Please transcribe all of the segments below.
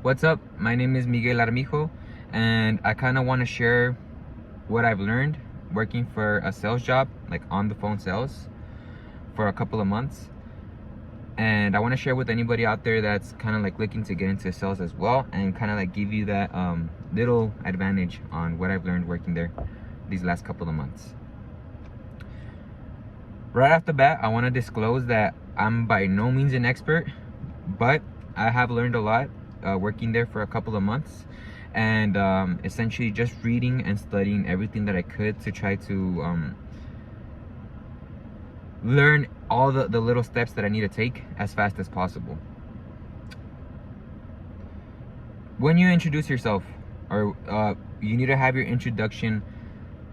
What's up? My name is Miguel Armijo, and I kind of want to share what I've learned working for a sales job, like on the phone sales, for a couple of months. And I want to share with anybody out there that's kind of like looking to get into sales as well, and kind of like give you that little advantage on what I've learned working there these last couple of months. Right off the bat, I want to disclose that I'm by no means an expert, but I have learned a lot working there for a couple of months, and essentially just reading and studying everything that I could to try to learn all the little steps that I need to take as fast as possible. When you introduce yourself, or you need to have your introduction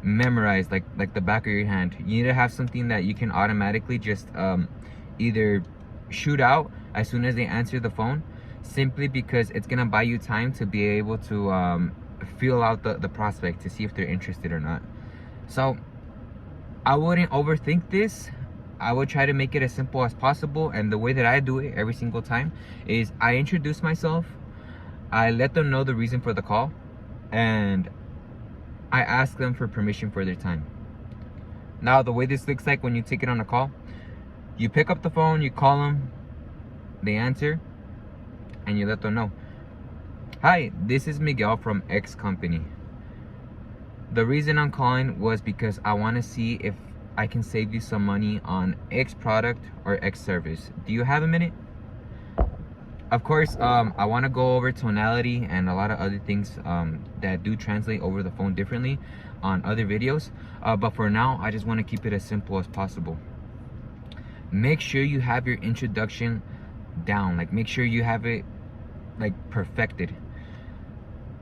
memorized like the back of your hand. You need to have something that you can automatically just either shoot out as soon as they answer the phone, simply because it's gonna buy you time to be able to feel out the prospect to see if they're interested or not. So I wouldn't overthink this. I would try to make it as simple as possible, and the way that I do it every single time is I introduce myself, I let them know the reason for the call, and I ask them for permission for their time. Now, the way this looks like when you take it on a call, you pick up the phone, you call them, they answer, and you let them know, "Hi, this is Miguel from X company. The reason I'm calling was because I want to see if I can save you some money on X product or X service. Do you have a minute?" Of course, I want to go over tonality and a lot of other things that do translate over the phone differently on other videos. But for now, I just want to keep it as simple as possible. Make sure you have your introduction down. Like, make sure you have it like perfected.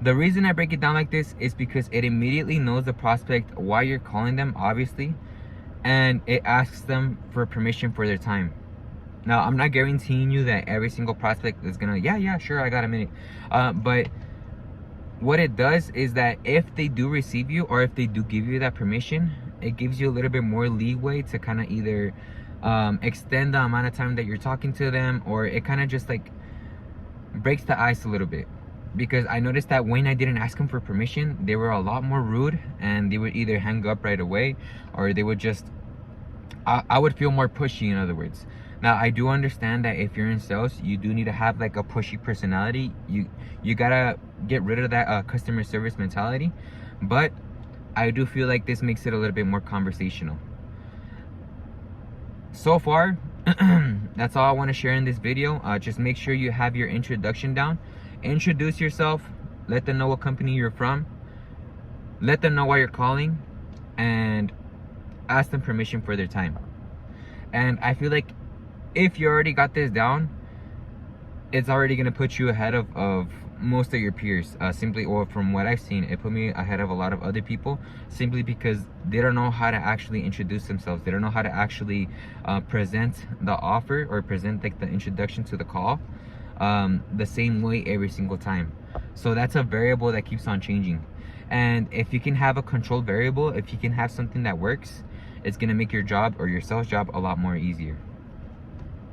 The reason I break it down like this is because it immediately knows the prospect why you're calling them, obviously, and it asks them for permission for their time. Now, I'm not guaranteeing you that every single prospect is gonna, yeah, sure, I got a minute. But what it does is that if they do receive you, or if they do give you that permission, it gives you a little bit more leeway to kind of either extend the amount of time that you're talking to them, or it kind of just like breaks the ice a little bit. Because I noticed that when I didn't ask them for permission, they were a lot more rude, and they would either hang up right away, or they would just, I would feel more pushy, in other words. Now, I do understand that if you're in sales, you do need to have like a pushy personality. You gotta get rid of that customer service mentality. But I do feel like this makes it a little bit more conversational. So far, that's all I want to share in this video. Just make sure you have your introduction down. Introduce yourself. Let them know what company you're from. Let them know why you're calling. And ask them permission for their time. And I feel like if you already got this down, it's already going to put you ahead of most of your peers. Simply, or from what I've seen, it put me ahead of a lot of other people, simply because they don't know how to actually introduce themselves. They don't know how to actually present the offer, or present like the introduction to the call the same way every single time. So that's a variable that keeps on changing. And if you can have a controlled variable, if you can have something that works, it's going to make your job, or your sales job, a lot more easier.